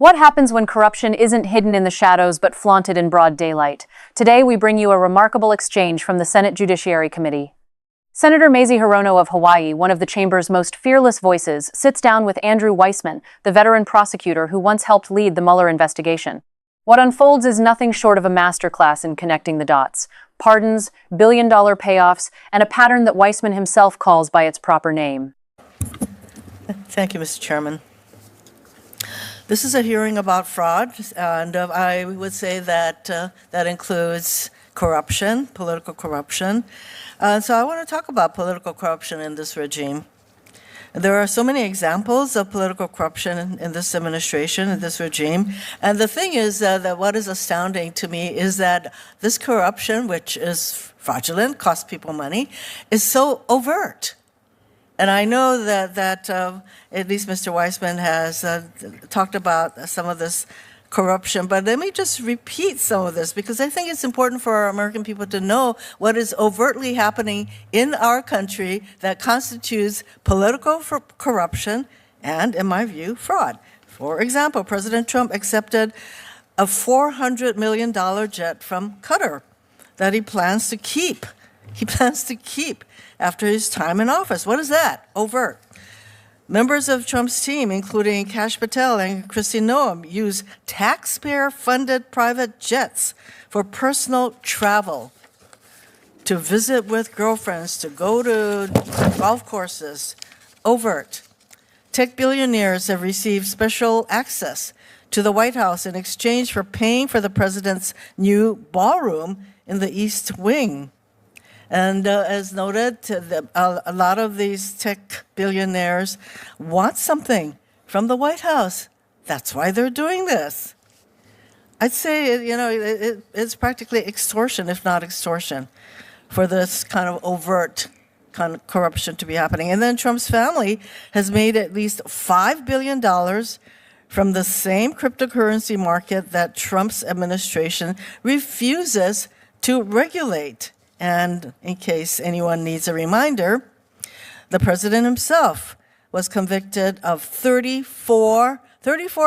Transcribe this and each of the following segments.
What happens when corruption isn't hidden in the shadows but flaunted in broad daylight? Today, we bring you a remarkable exchange from the Senate Judiciary Committee. Senator Mazie Hirono of Hawaii, one of the chamber's most fearless voices, sits down with Andrew Weissman, the veteran prosecutor who once helped lead the Mueller investigation. What unfolds is nothing short of a masterclass in connecting the dots: pardons, billion-dollar payoffs, and a pattern that Weissman himself calls by its proper name. Thank you, Mr. Chairman. This is a hearing about fraud, and I would say that that includes corruption, political corruption. So I want to talk about political corruption in this regime. There are so many examples of political corruption in this administration, in this regime. And the thing is that what is astounding to me is that this corruption, which is fraudulent, costs people money, is so overt. And I know that at least Mr. Weissman has talked about some of this corruption, but let me just repeat some of this because I think it's important for our American people to know what is overtly happening in our country that constitutes political corruption and, in my view, fraud. For example, President Trump accepted a $400 million jet from Qatar that he plans to keep. He plans to keep after his time in office. What is that? Overt. Members of Trump's team, including Kash Patel and Kristi Noem, use taxpayer-funded private jets for personal travel, to visit with girlfriends, to go to golf courses. Overt. Tech billionaires have received special access to the White House in exchange for paying for the president's new ballroom in the East Wing. And as noted, a lot of these tech billionaires want something from the White House. That's why they're doing this. I'd say, it's practically extortion, if not extortion, for this kind of overt kind of corruption to be happening. And then Trump's family has made at least $5 billion from the same cryptocurrency market that Trump's administration refuses to regulate. And in case anyone needs a reminder, the president himself was convicted of 34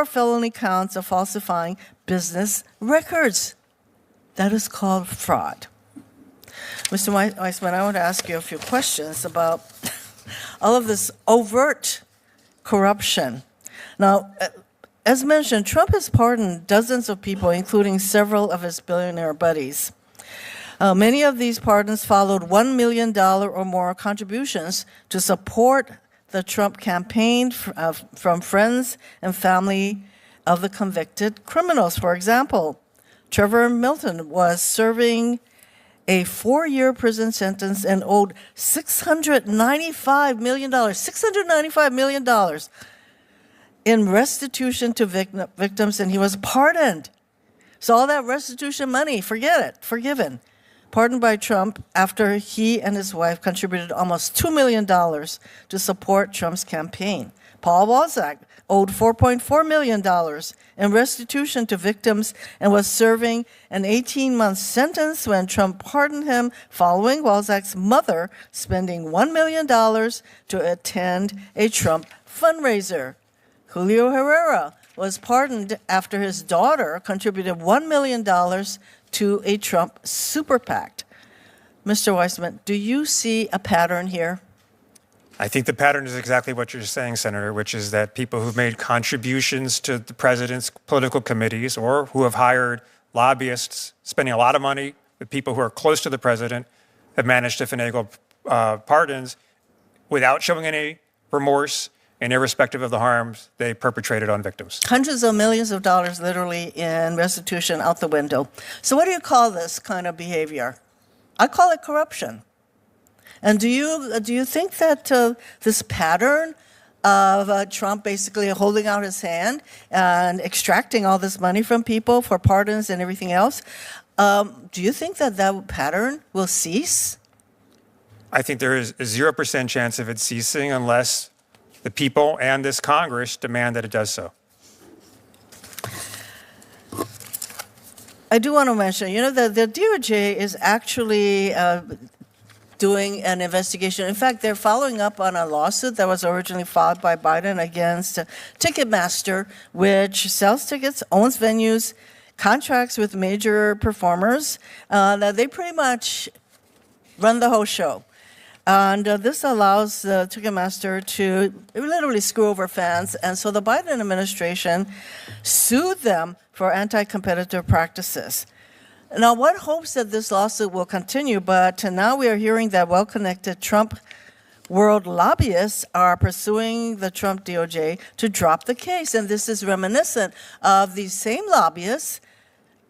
felony counts of falsifying business records. That is called fraud. Mr. Weissman, I want to ask you a few questions about all of this overt corruption. Now, as mentioned, Trump has pardoned dozens of people, including several of his billionaire buddies. Many of these pardons followed $1 million or more contributions to support the Trump campaign from friends and family of the convicted criminals. For example, Trevor Milton was serving a 4-year prison sentence and owed $695 million, $695 million in restitution to victims, and he was pardoned. So all that restitution money, forget it, forgiven. Pardoned by Trump after he and his wife contributed almost $2 million to support Trump's campaign. Paul Walzak owed $4.4 million in restitution to victims and was serving an 18-month sentence when Trump pardoned him following Walzak's mother spending $1 million to attend a Trump fundraiser. Julio Herrera was pardoned after his daughter contributed $1 million to a Trump super PAC. Mr. Weissman, do you see a pattern here? I think the pattern is exactly what you're saying, Senator, which is that people who've made contributions to the president's political committees or who have hired lobbyists spending a lot of money with people who are close to the president have managed to finagle pardons without showing any remorse and irrespective of the harms they perpetrated on victims. Hundreds of millions of dollars literally in restitution out the window. So what do you call this kind of behavior? I call it corruption. And do you think that this pattern of Trump basically holding out his hand and extracting all this money from people for pardons and everything else, do you think that that pattern will cease? I think there is a 0% chance of it ceasing unless the people and this Congress demand that it does so. I do want to mention, that the DOJ is actually doing an investigation. In fact, they're following up on a lawsuit that was originally filed by Biden against Ticketmaster, which sells tickets, owns venues, contracts with major performers, that they pretty much run the whole show. And this allows Ticketmaster to literally screw over fans. And so the Biden administration sued them for anti-competitive practices. Now, one hopes that this lawsuit will continue, but now we are hearing that well-connected Trump world lobbyists are pursuing the Trump DOJ to drop the case. And this is reminiscent of these same lobbyists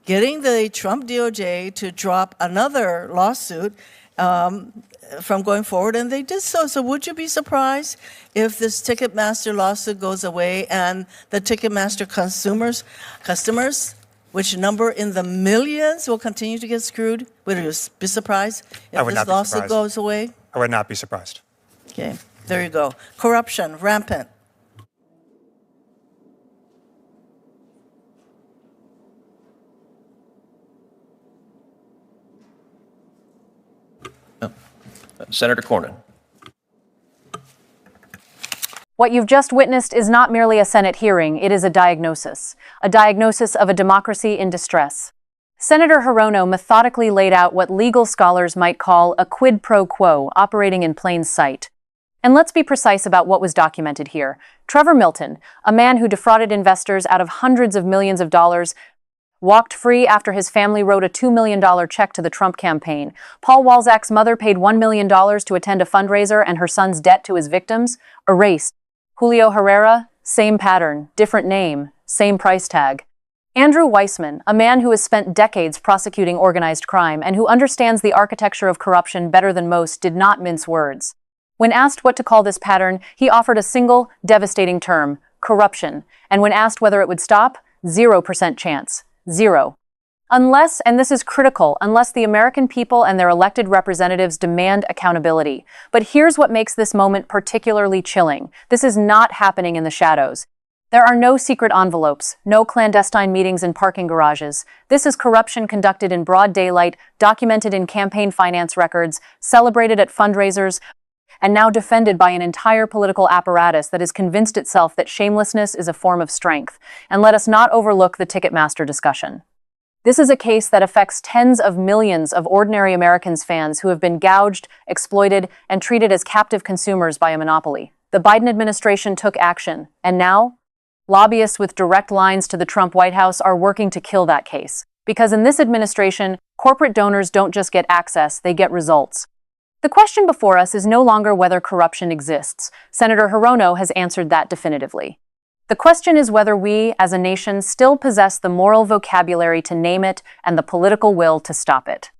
getting the Trump DOJ to drop another lawsuit from going forward, and they did so. So would you be surprised if this Ticketmaster lawsuit goes away and the Ticketmaster customers, which number in the millions, will continue to get screwed? Would you be surprised if this lawsuit goes away? I would not be surprised. Okay, there you go. Corruption, rampant. Senator Cornyn. What you've just witnessed is not merely a Senate hearing, it is a diagnosis of a democracy in distress. Senator Hirono methodically laid out what legal scholars might call a quid pro quo operating in plain sight. And let's be precise about what was documented here. Trevor Milton, a man who defrauded investors out of hundreds of millions of dollars, walked free after his family wrote a $2 million check to the Trump campaign. Paul Walzak's mother paid $1 million to attend a fundraiser, and her son's debt to his victims erased. Julio Herrera, same pattern, different name, same price tag. Andrew Weissman, a man who has spent decades prosecuting organized crime and who understands the architecture of corruption better than most, did not mince words. When asked what to call this pattern, he offered a single, devastating term, corruption. And when asked whether it would stop, 0% chance. Zero. Unless, and this is critical, unless the American people and their elected representatives demand accountability. But here's what makes this moment particularly chilling. This is not happening in the shadows. There are no secret envelopes, no clandestine meetings in parking garages. This is corruption conducted in broad daylight, documented in campaign finance records, celebrated at fundraisers, and now defended by an entire political apparatus that has convinced itself that shamelessness is a form of strength. And let us not overlook the Ticketmaster discussion. This is a case that affects tens of millions of ordinary Americans fans who have been gouged, exploited, and treated as captive consumers by a monopoly. The Biden administration took action, and now, lobbyists with direct lines to the Trump White House are working to kill that case. Because in this administration, corporate donors don't just get access, they get results. The question before us is no longer whether corruption exists. Senator Hirono has answered that definitively. The question is whether we, as a nation, still possess the moral vocabulary to name it and the political will to stop it.